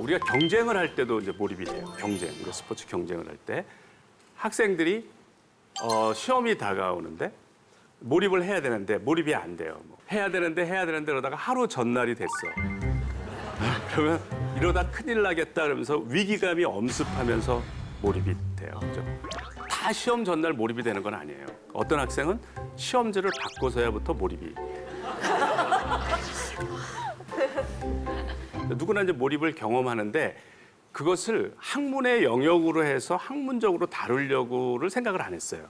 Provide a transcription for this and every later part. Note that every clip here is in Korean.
우리가 경쟁을 할 때도 이제 몰입이 돼요. 경쟁, 우리가 스포츠 경쟁을 할 때 학생들이 시험이 다가오는데 몰입을 해야 되는데 몰입이 안 돼요. 뭐. 해야 되는데 그러다가 하루 전날이 됐어. 그러면 이러다 큰일 나겠다 그러면서 위기감이 엄습하면서 몰입이 돼요. 그죠? 다 시험 전날 몰입이 되는 건 아니에요. 어떤 학생은 시험지를 바꿔서야부터 몰입이. 누구나 이제 몰입을 경험하는데 그것을 학문의 영역으로 해서 학문적으로 다루려고를 생각을 안 했어요.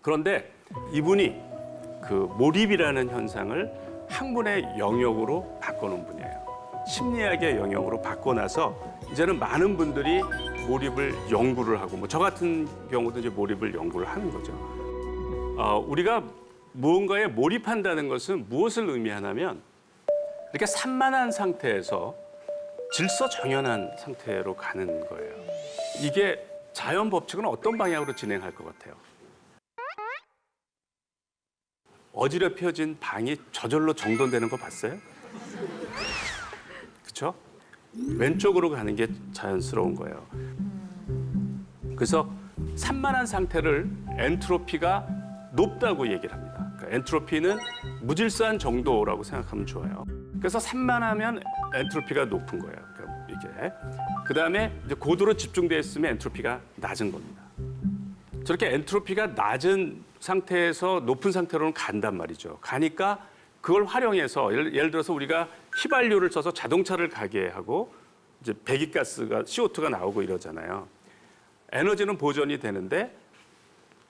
그런데 이분이 그 몰입이라는 현상을 학문의 영역으로 바꿔놓은 분이에요. 심리학의 영역으로 바꿔놔서 이제는 많은 분들이 몰입을 연구를 하고 뭐 저 같은 경우도 이제 몰입을 연구를 하는 거죠. 우리가 무언가에 몰입한다는 것은 무엇을 의미하냐면 이렇게 산만한 상태에서 질서정연한 상태로 가는 거예요. 이게 자연 법칙은 어떤 방향으로 진행할 것 같아요? 어지럽혀진 방이 저절로 정돈되는 거 봤어요? 그렇죠? 왼쪽으로 가는 게 자연스러운 거예요. 그래서 산만한 상태를 엔트로피가 높다고 얘기를 합니다. 그러니까 엔트로피는 무질서한 정도라고 생각하면 좋아요. 그래서 산만하면 엔트로피가 높은 거예요. 그러니까 이게 그다음에 이제 고도로 집중되어 있으면 엔트로피가 낮은 겁니다. 저렇게 엔트로피가 낮은 상태에서 높은 상태로는 간단 말이죠. 가니까 그걸 활용해서 예를 들어서 우리가 휘발유를 써서 자동차를 가게 하고 이제 배기가스가 CO2가 나오고 이러잖아요. 에너지는 보존이 되는데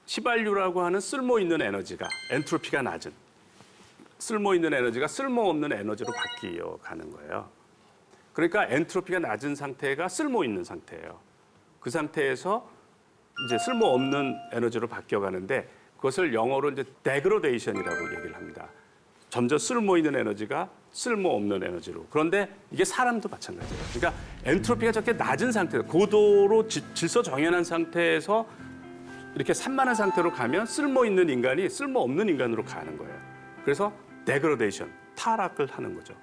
휘발유라고 하는 쓸모 있는 에너지가 엔트로피가 낮은 쓸모 있는 에너지가 쓸모없는 에너지로 바뀌어 가는 거예요. 그러니까 엔트로피가 낮은 상태가 쓸모 있는 상태예요. 그 상태에서 이제 쓸모없는 에너지로 바뀌어 가는데 그것을 영어로 이제 데그로데이션이라고 얘기를 합니다. 점점 쓸모 있는 에너지가 쓸모없는 에너지로. 그런데 이게 사람도 마찬가지예요. 그러니까 엔트로피가 저렇게 낮은 상태, 고도로 질서 정연한 상태에서 이렇게 산만한 상태로 가면 쓸모 있는 인간이 쓸모없는 인간으로 가는 거예요. 그래서 데그로데이션, 타락을 하는 거죠.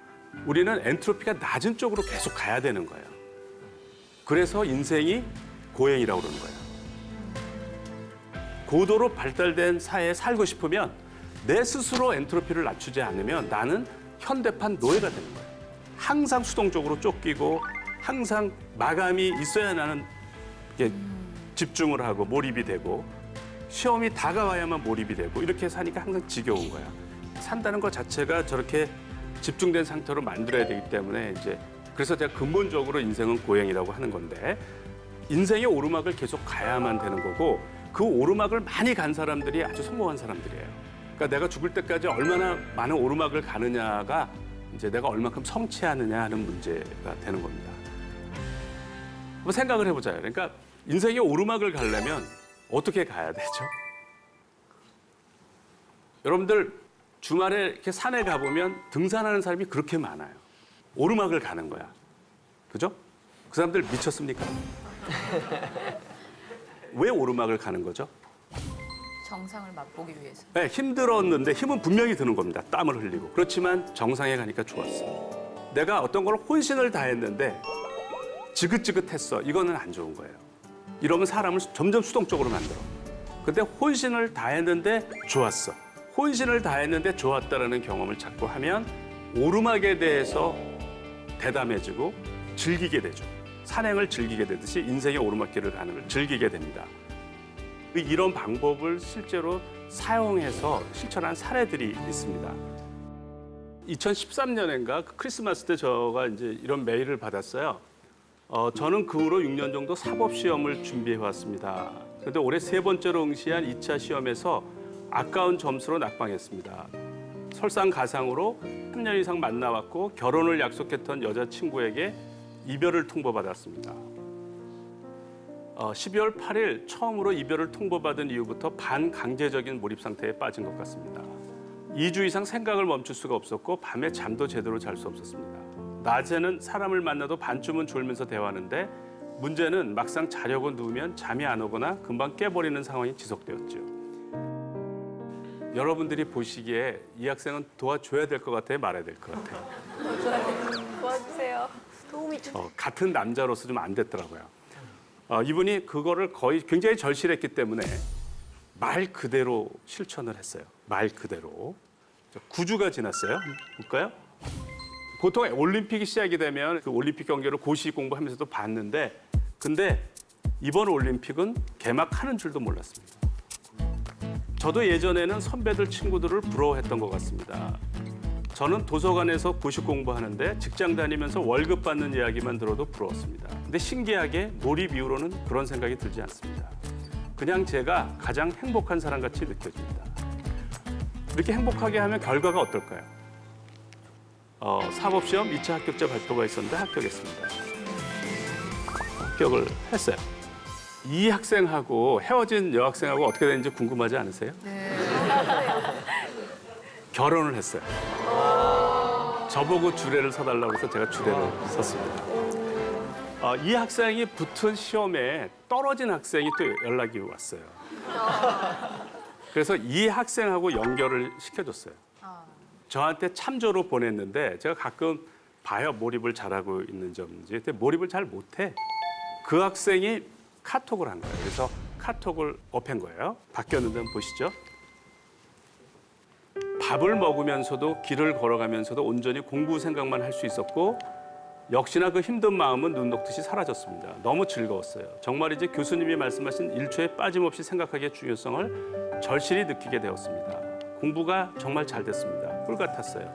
우리는 엔트로피가 낮은 쪽으로 계속 가야 되는 거예요. 그래서 인생이 고행이라고 그러는 거예요. 고도로 발달된 사회에 살고 싶으면 내 스스로 엔트로피를 낮추지 않으면 나는 현대판 노예가 되는 거예요. 항상 수동적으로 쫓기고 항상 마감이 있어야 나는 집중을 하고 몰입이 되고 시험이 다가와야만 몰입이 되고 이렇게 사니까 항상 지겨운 거야. 산다는 것 자체가 저렇게 집중된 상태로 만들어야 되기 때문에 이제 그래서 제가 근본적으로 인생은 고행이라고 하는 건데 인생의 오르막을 계속 가야만 되는 거고 그 오르막을 많이 간 사람들이 아주 성공한 사람들이에요. 그러니까 내가 죽을 때까지 얼마나 많은 오르막을 가느냐가 이제 내가 얼마큼 성취하느냐 하는 문제가 되는 겁니다. 한번 생각을 해보자요. 그러니까 인생의 오르막을 가려면 어떻게 가야 되죠? 여러분들 주말에 이렇게 산에 가보면 등산하는 사람이 그렇게 많아요. 오르막을 가는 거야. 그죠? 그 사람들 미쳤습니까? 왜 오르막을 가는 거죠? 정상을 맛보기 위해서. 네, 힘들었는데 힘은 분명히 드는 겁니다. 땀을 흘리고. 그렇지만 정상에 가니까 좋았어. 내가 어떤 걸 혼신을 다했는데 지긋지긋했어. 이거는 안 좋은 거예요. 이러면 사람을 점점 수동적으로 만들어. 근데 혼신을 다했는데 좋았어. 혼신을 다했는데 좋았다라는 경험을 자꾸 하면 오르막에 대해서 대담해지고 즐기게 되죠. 산행을 즐기게 되듯이 인생의 오르막길을 가는 걸 즐기게 됩니다. 이런 방법을 실제로 사용해서 실천한 사례들이 있습니다. 2013년인가 크리스마스 때 제가 이제 이런 메일을 받았어요. 저는 그 후로 6년 정도 사법시험을 준비해 왔습니다. 그런데 올해 3번째로 응시한 2차 시험에서 아까운 점수로 낙방했습니다. 설상가상으로 3년 이상 만나왔고 결혼을 약속했던 여자친구에게 이별을 통보받았습니다. 12월 8일 처음으로 이별을 통보받은 이후부터 반강제적인 몰입 상태에 빠진 것 같습니다. 2주 이상 생각을 멈출 수가 없었고 밤에 잠도 제대로 잘 수 없었습니다. 낮에는 사람을 만나도 반쯤은 졸면서 대화하는데 문제는 막상 자려고 누우면 잠이 안 오거나 금방 깨버리는 상황이 지속되었죠. 여러분들이 보시기에 이 학생은 도와줘야 될 것 같아요? 말아야 될 것 같아요? 도와주세요. 도움이 좀. 같은 남자로서 좀 안 됐더라고요. 이분이 그거를 거의 굉장히 절실했기 때문에 말 그대로 실천을 했어요. 말 그대로. 9주가 지났어요. 볼까요? 보통 올림픽이 시작이 되면 그 올림픽 경기를 고시 공부하면서도 봤는데 근데 이번 올림픽은 개막하는 줄도 몰랐습니다. 저도 예전에는 선배들 친구들을 부러워했던 것 같습니다. 저는 도서관에서 고시 공부하는데 직장 다니면서 월급 받는 이야기만 들어도 부러웠습니다. 근데 신기하게 몰입 이후로는 그런 생각이 들지 않습니다. 그냥 제가 가장 행복한 사람 같이 느껴집니다. 이렇게 행복하게 하면 결과가 어떨까요? 사법시험 2차 합격자 발표가 있었는데 합격했습니다. 합격을 했어요. 이 학생하고 헤어진 여학생하고 어떻게 되는지 궁금하지 않으세요? 네. 결혼을 했어요. 저보고 주례를 서달라고 해서 제가 주례를 섰습니다. 이 학생이 붙은 시험에 떨어진 학생이 또 연락이 왔어요. 그래서 이 학생하고 연결을 시켜줬어요. 저한테 참조로 보냈는데 제가 가끔 봐요. 몰입을 잘하고 있는 점인지. 근데 몰입을 잘 못해. 그 학생이 카톡을 한 거예요. 그래서 카톡을 업한 거예요. 바뀌었는데 한번 보시죠. 밥을 먹으면서도 길을 걸어가면서도 온전히 공부 생각만 할 수 있었고 역시나 그 힘든 마음은 눈 녹듯이 사라졌습니다. 너무 즐거웠어요. 정말이지 교수님이 말씀하신 1초에 빠짐없이 생각하기의 중요성을 절실히 느끼게 되었습니다. 공부가 정말 잘 됐습니다. 꿀 같았어요.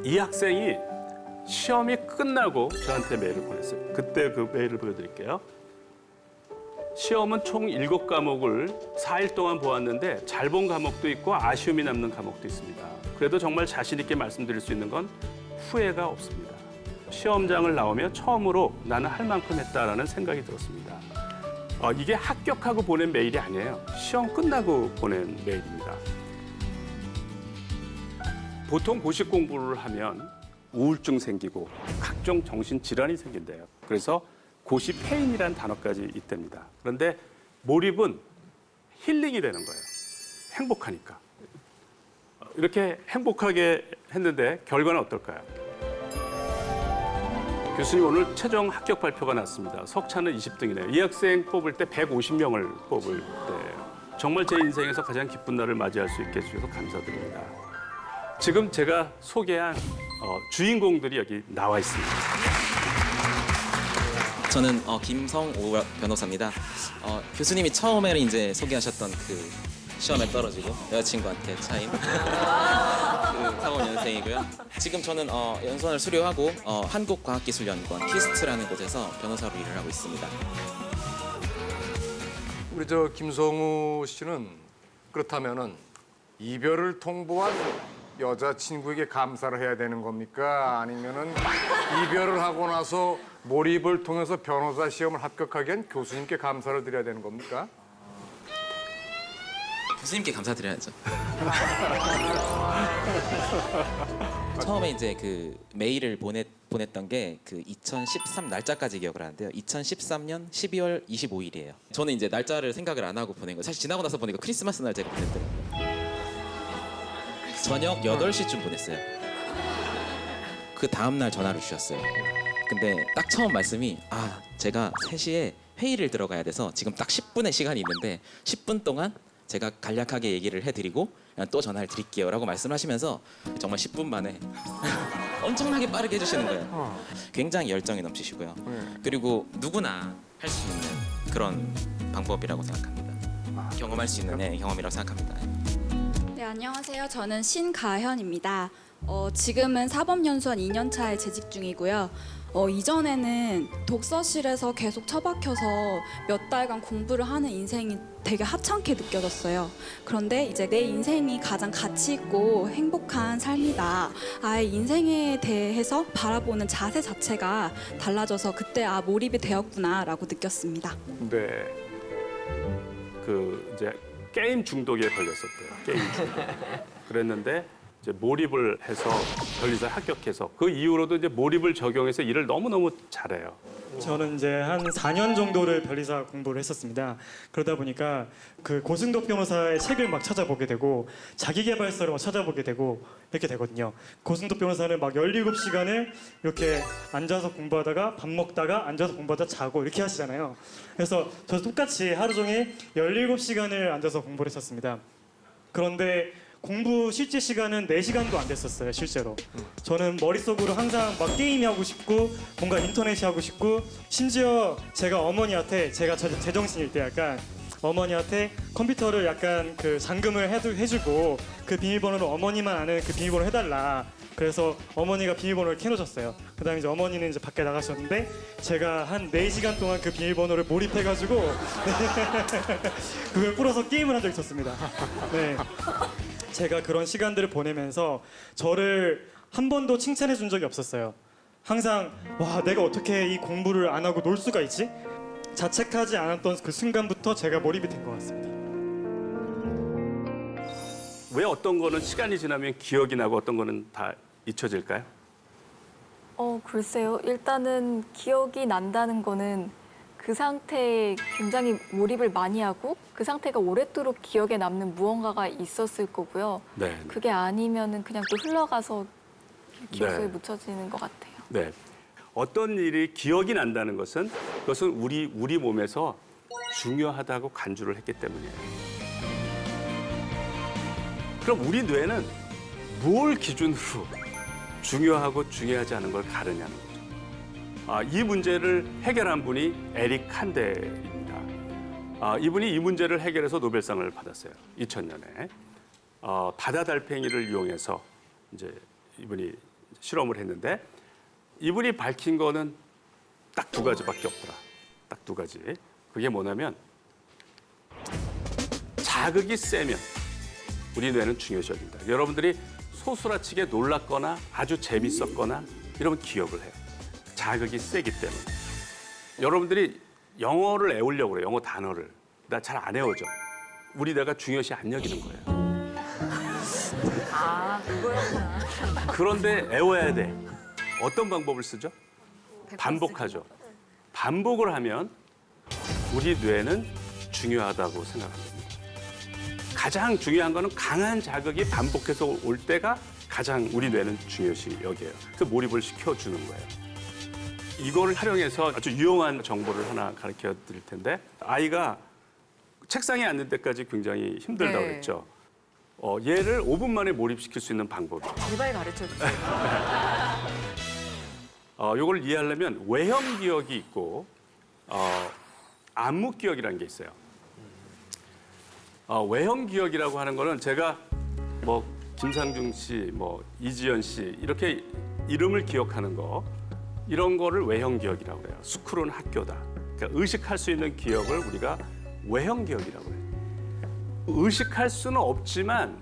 이 학생이 시험이 끝나고 저한테 메일을 보냈어요. 그때 그 메일을 보여드릴게요. 시험은 총 7과목을 4일 동안 보았는데 잘 본 과목도 있고 아쉬움이 남는 과목도 있습니다. 그래도 정말 자신 있게 말씀드릴 수 있는 건 후회가 없습니다. 시험장을 나오며 처음으로 나는 할 만큼 했다라는 생각이 들었습니다. 이게 합격하고 보낸 메일이 아니에요. 시험 끝나고 보낸 메일입니다. 보통 고시 공부를 하면 우울증 생기고 각종 정신질환이 생긴대요. 그래서 고시 페인이라는 단어까지 있답니다. 그런데 몰입은 힐링이 되는 거예요. 행복하니까. 이렇게 행복하게 했는데 결과는 어떨까요? 교수님 오늘 최종 합격 발표가 났습니다. 석차는 20등이네요. 이 학생 뽑을 때 150명을 뽑을 때예요. 정말 제 인생에서 가장 기쁜 날을 맞이할 수 있게 해주셔서 감사드립니다. 지금 제가 소개한 주인공들이 여기 나와 있습니다. 저는 김성오 변호사입니다. 교수님이 처음에는 이제 소개하셨던 그 시험에 떨어지고 여자친구한테 차인 그 45년생이고요. 지금 저는 연수원을 수료하고 한국과학기술연구원 키스트라는 곳에서 변호사로 일을 하고 있습니다. 우리 저 김성우 씨는 그렇다면은 이별을 통보한 여자친구에게 감사를 해야 되는 겁니까? 아니면은 이별을 하고 나서 몰입을 통해서 변호사 시험을 합격하게 한 교수님께 감사를 드려야 되는 겁니까? 교수님께 감사드려야죠. 처음에 이제 그 메일을 보냈던 게 그 2013 날짜까지 기억을 하는데요. 2013년 12월 25일이에요. 저는 이제 날짜를 생각을 안 하고 보낸 거예요. 사실 지나고 나서 보니까 크리스마스 날 제가 보냈더라고요. 저녁 8시쯤 보냈어요. 그 다음 날 전화를 주셨어요. 근데 딱 처음 말씀이 제가 3시에 회의를 들어가야 돼서 지금 딱 10분의 시간이 있는데 10분 동안 제가 간략하게 얘기를 해드리고 또 전화를 드릴게요 라고 말씀하시면서 정말 10분 만에 엄청나게 빠르게 해주시는 거예요. 굉장히 열정이 넘치시고요. 그리고 누구나 할 수 있는 그런 방법이라고 생각합니다. 경험할 수 있는 경험이라고 생각합니다. 네, 안녕하세요. 저는 신가현입니다. 지금은 사법연수원 2년차에 재직 중이고요. 이전에는 독서실에서 계속 처박혀서 몇 달간 공부를 하는 인생이 되게 하찮게 느껴졌어요. 그런데 이제 내 인생이 가장 가치 있고 행복한 삶이다. 아예 인생에 대해서 바라보는 자세 자체가 달라져서 그때 몰입이 되었구나라고 느꼈습니다. 네. 그 이제 게임 중독에 걸렸었대요. 게임 중독. 그랬는데 이제 몰입을 해서 변리사에 합격해서 그 이후로도 이제 몰입을 적용해서 일을 너무너무 잘해요. 저는 이제 한 4년 정도를 변리사 공부를 했었습니다. 그러다 보니까 그 고승덕 변호사의 책을 막 찾아보게 되고 자기계발서를 막 찾아보게 되고 이렇게 되거든요. 고승덕 변호사는 막 17시간을 이렇게 앉아서 공부하다가 밥 먹다가 앉아서 공부하다 자고 이렇게 하시잖아요. 그래서 저도 똑같이 하루 종일 17시간을 앉아서 공부를 했었습니다. 그런데 공부 실제 시간은 4시간도 안 됐었어요, 실제로. 저는 머릿속으로 항상 막 게임이 하고 싶고 뭔가 인터넷이 하고 싶고 심지어 제가 어머니한테 제가 제정신일 때 약간 어머니한테 컴퓨터를 약간 그 잠금을 해주고 그 비밀번호를 어머니만 아는 그 비밀번호 해달라. 그래서 어머니가 비밀번호를 켜놓으셨어요. 그다음에 이제 어머니는 이제 밖에 나가셨는데 제가 한 4시간 동안 그 비밀번호를 몰입해가지고 그걸 풀어서 게임을 한 적이 있었습니다. 네. 제가 그런 시간들을 보내면서 저를 한 번도 칭찬해 준 적이 없었어요. 항상 와 내가 어떻게 이 공부를 안 하고 놀 수가 있지? 자책하지 않았던 그 순간부터 제가 몰입이 된 것 같습니다. 왜 어떤 거는 시간이 지나면 기억이 나고 어떤 거는 다 잊혀질까요? 글쎄요. 일단은 기억이 난다는 거는 그 상태에 굉장히 몰입을 많이 하고 그 상태가 오랫도록 기억에 남는 무언가가 있었을 거고요. 네. 그게 아니면은 그냥 또 흘러가서 기억 속에 네. 묻혀지는 것 같아요. 네. 어떤 일이 기억이 난다는 것은 그것은 우리 몸에서 중요하다고 간주를 했기 때문이에요. 그럼 우리 뇌는 뭘 기준으로 중요하고 중요하지 않은 걸 가르냐는 거죠. 이 문제를 해결한 분이 에릭 칸데입니다. 이분이 이 문제를 해결해서 노벨상을 받았어요. 2000년에. 바다 달팽이를 이용해서 이제 이분이 실험을 했는데 이분이 밝힌 거는 딱 2가지밖에 없더라. 딱 2가지. 그게 뭐냐면 자극이 세면 우리 뇌는 중요해집니다. 여러분들이 소스라치게 놀랐거나 아주 재밌었거나 이러면 기억을 해요. 자극이 세기 때문에. 여러분들이 영어를 애우려고 그래요. 영어 단어를. 나 잘 안 애워져. 우리 뇌가 중요시 안 여기는 거예요. 아, 그거였구나. 그런데 애워야 돼. 어떤 방법을 쓰죠? 반복하죠. 반복을 하면 우리 뇌는 중요하다고 생각합니다. 가장 중요한 거는 강한 자극이 반복해서 올 때가 가장 우리 뇌는 중요시 여겨요. 그 몰입을 시켜주는 거예요. 이걸 활용해서 아주 유용한 정보를 하나 가르쳐 드릴 텐데 아이가 책상에 앉는 데까지 굉장히 힘들다고 네. 그랬죠. 얘를 5분 만에 몰입시킬 수 있는 방법이에요. 제발 가르쳐 주세요. 이걸 이해하려면 외형 기억이 있고 안목 기억이라는 게 있어요. 외형 기억이라고 하는 거는 제가 뭐 김상중 씨, 뭐 이지연 씨 이렇게 이름을 기억하는 거 이런 거를 외형 기억이라고 해요. 스쿨은 학교다. 그러니까 의식할 수 있는 기억을 우리가 외형 기억이라고 해요. 의식할 수는 없지만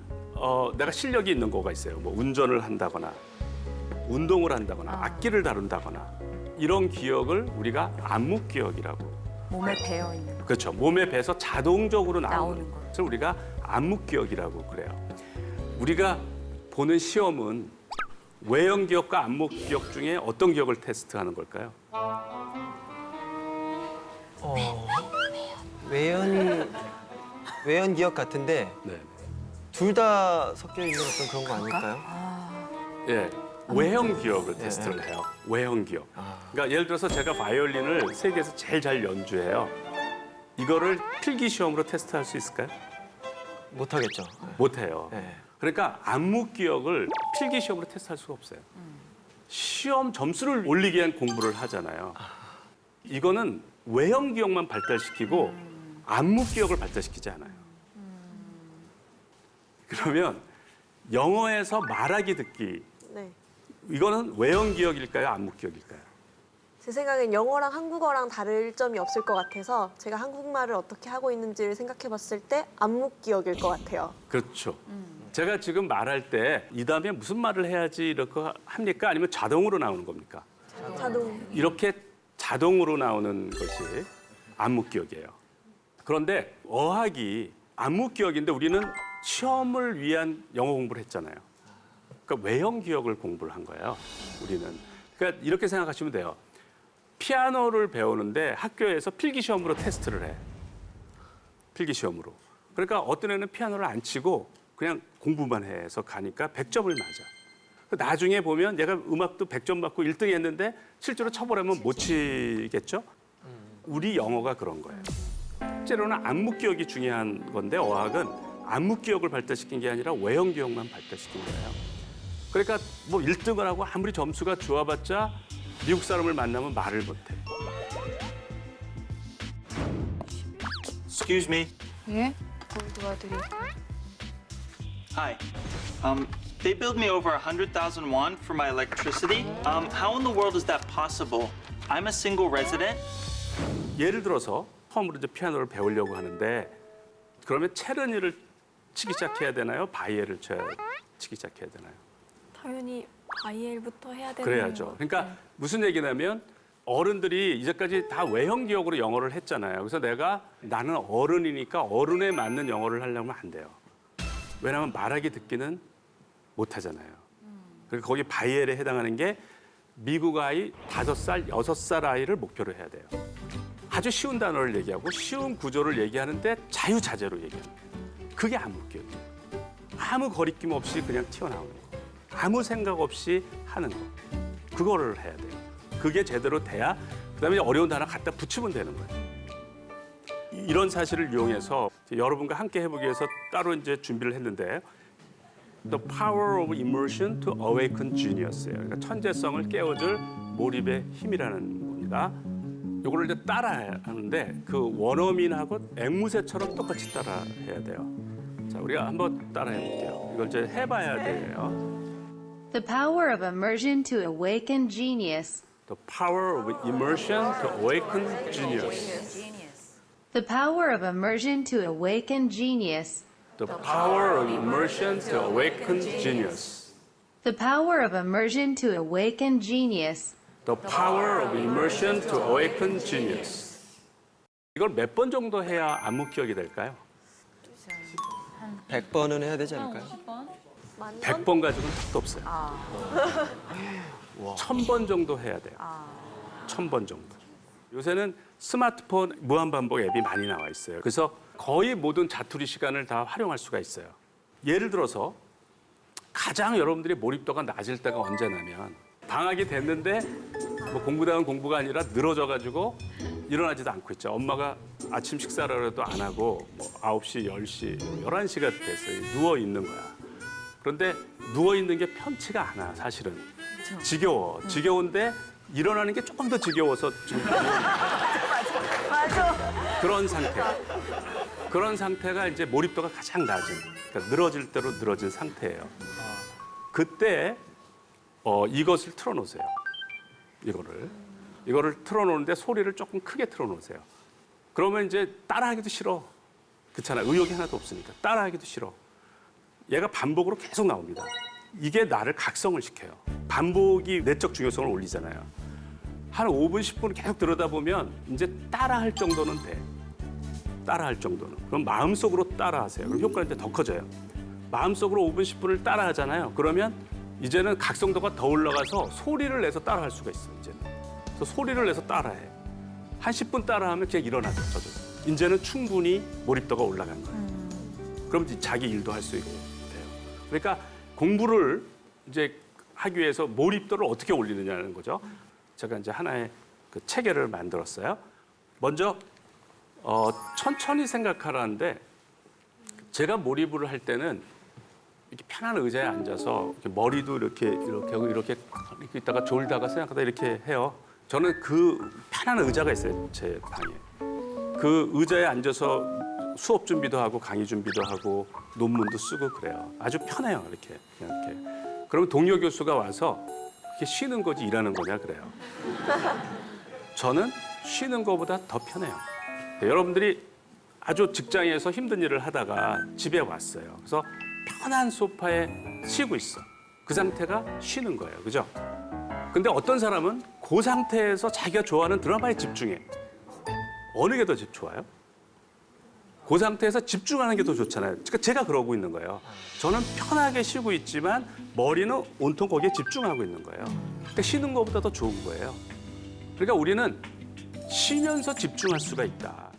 내가 실력이 있는 거가 있어요. 뭐 운전을 한다거나 운동을 한다거나 악기를 다룬다거나 이런 기억을 우리가 안목 기억이라고. 몸에 배어 있는 거. 그렇죠. 몸에 배서 자동적으로 나오는 나오는 거. 것을 우리가 안목 기억이라고 그래요. 우리가 보는 시험은 외형 기억과 안목 기억 중에 어떤 기억을 테스트하는 걸까요? 외연 기억 같은데 네. 둘 다 섞여 있는 어떤 그런 거 아닐까요? 예. 외형 기억을 테스트를 해요. 외형 기억. 그러니까 예를 들어서 제가 바이올린을 세계에서 제일 잘 연주해요. 이거를 필기 시험으로 테스트할 수 있을까요? 못 하겠죠. 못 해요. 네. 그러니까 안목 기억을 필기 시험으로 테스트할 수가 없어요. 시험 점수를 올리기 위한 공부를 하잖아요. 이거는 외형 기억만 발달시키고 안목 기억을 발달시키지 않아요. 그러면 영어에서 말하기 듣기 네. 이거는 외형 기억일까요? 안목 기억일까요? 제 생각엔 영어랑 한국어랑 다를 점이 없을 것 같아서 제가 한국말을 어떻게 하고 있는지를 생각해 봤을 때 안목 기억일 것 같아요. 그렇죠. 제가 지금 말할 때 이 다음에 무슨 말을 해야지 이렇게 합니까? 아니면 자동으로 나오는 겁니까? 자동. 이렇게 자동으로 나오는 것이 안목 기억이에요. 그런데 어학이 안목 기억인데 우리는 시험을 위한 영어 공부를 했잖아요. 그러니까 외형 기억을 공부를 한 거예요. 우리는. 그러니까 이렇게 생각하시면 돼요. 피아노를 배우는데 학교에서 필기 시험으로 테스트를 해. 필기 시험으로. 그러니까 어떤 애는 피아노를 안 치고 그냥 공부만 해서 가니까 100점을 맞아. 나중에 보면 얘가 음악도 100점 맞고 1등 했는데 실제로 쳐보려면 못 치겠죠? 우리 영어가 그런 거예요. 실제로는 안무 기억이 중요한 건데 어학은 안무 기억을 발달시킨 게 아니라 외형 기억만 발달시킨 거예요. 그러니까 뭐 1등을 하고 아무리 점수가 좋아봤자 미국 사람을 만나면 말을 못해. Excuse me. 예? 뭘 도와드릴까요? Hi. They billed me over 100,000 won for my electricity. How in the world is that possible? I'm a single resident. 예를 들어서 처음으로 이제 피아노를 배우려고 하는데 그러면 체르니를 치기 시작해야 되나요? 바이엘을 치기 시작해야 되나요? 당연히 바이엘부터 해야 되는 그래야죠. 거. 그러니까 무슨 얘기냐면 어른들이 이제까지 다 외형 기억으로 영어를 했잖아요. 그래서 내가 나는 어른이니까 어른에 맞는 영어를 하려면 안 돼요. 왜냐하면 말하기 듣기는 못 하잖아요. 그리고 거기 바이엘에 해당하는 게 미국 아이 5살, 6살 아이를 목표로 해야 돼요. 아주 쉬운 단어를 얘기하고 쉬운 구조를 얘기하는데 자유자재로 얘기하는 거예요. 그게 안무 기억이에요. 아무 거리낌 없이 그냥 튀어나오는 거. 아무 생각 없이 하는 거. 그거를 해야 돼요. 그게 제대로 돼야 그다음에 어려운 단어 갖다 붙이면 되는 거예요. 이런 사실을 이용해서 여러분과 함께 해보기 위해서 따로 이제 준비를 했는데 The Power of Immersion to Awaken Genius예요. 그러니까 천재성을 깨워줄 몰입의 힘이라는 겁니다. 이거를 이제 따라 하는데 그 원어민하고 앵무새처럼 똑같이 따라 해야 돼요. 자, 우리가 한번 따라 해볼게요. 이걸 이제 해봐야 돼요. The power of immersion to awaken genius. The power of immersion to awaken genius. The power of immersion to awaken genius. The power of immersion to awaken genius. The power of immersion to awaken genius. The power of immersion to awaken genius. 이걸 몇 번 정도 해야 안무 기억이 될까요? 100번은 해야 되지 않을까요? 100번 가지고는 턱도 없어요. 1000번 정도 해야 돼요. 1000번 정도. 요새는 스마트폰 무한반복 앱이 많이 나와 있어요. 그래서 거의 모든 자투리 시간을 다 활용할 수가 있어요. 예를 들어서 가장 여러분들이 몰입도가 낮을 때가 언제냐면 방학이 됐는데 뭐 공부당한 공부가 아니라 늘어져가지고 일어나지도 않고 있죠. 엄마가 아침 식사를 해도 안 하고 뭐 9시, 10시, 11시가 됐어요. 누워 있는 거야. 그런데 누워 있는 게 편치가 않아, 사실은. 지겨워. 지겨운데 일어나는 게 조금 더 지겨워서 지금 그런 상태. 그런 상태가 이제 몰입도가 가장 낮은, 그러니까 늘어질 대로 늘어진 상태예요. 그때 이것을 틀어놓으세요. 이거를 틀어놓는데 소리를 조금 크게 틀어놓으세요. 그러면 이제 따라하기도 싫어. 그렇잖아. 의욕이 하나도 없으니까 따라하기도 싫어. 얘가 반복으로 계속 나옵니다. 이게 나를 각성을 시켜요. 반복이 내적 중요성을 올리잖아요. 한 5분, 10분 계속 들여다 보면 이제 따라할 정도는 돼. 따라할 정도는. 그럼 마음속으로 따라하세요. 그럼 효과는 이제 더 커져요. 마음속으로 5분, 10분을 따라하잖아요. 그러면 이제는 각성도가 더 올라가서 소리를 내서 따라할 수가 있어요. 이제는. 그래서 소리를 내서 따라해. 한 10분 따라하면 그냥 일어나죠. 저도. 이제는 충분히 몰입도가 올라간 거예요. 그럼 이제 자기 일도 할 수 있고 돼요. 그러니까 공부를 이제 하기 위해서 몰입도를 어떻게 올리느냐는 거죠. 제가 이제 하나의 그 체계를 만들었어요. 먼저 천천히 생각하라는데 제가 몰입을 할 때는 이렇게 편한 의자에 앉아서 이렇게 머리도 이렇게 하고 이렇게 있다가 졸다가 생각하다 이렇게 해요. 저는 그 편한 의자가 있어요, 제 방에. 그 의자에 앉아서 수업 준비도 하고 강의 준비도 하고 논문도 쓰고 그래요. 아주 편해요, 이렇게 그냥 이렇게. 그러면 동료 교수가 와서 이렇게 쉬는 거지 일하는 거냐 그래요. 저는 쉬는 것보다 더 편해요. 여러분들이 아주 직장에서 힘든 일을 하다가 집에 왔어요. 그래서 편한 소파에 쉬고 있어. 그 상태가 쉬는 거예요. 그죠? 근데 어떤 사람은 그 상태에서 자기가 좋아하는 드라마에 집중해. 어느 게 더 좋아요? 그 상태에서 집중하는 게 더 좋잖아요. 그러니까 제가 그러고 있는 거예요. 저는 편하게 쉬고 있지만 머리는 온통 거기에 집중하고 있는 거예요. 그러니까 쉬는 것보다 더 좋은 거예요. 그러니까 우리는 쉬면서 집중할 수가 있다.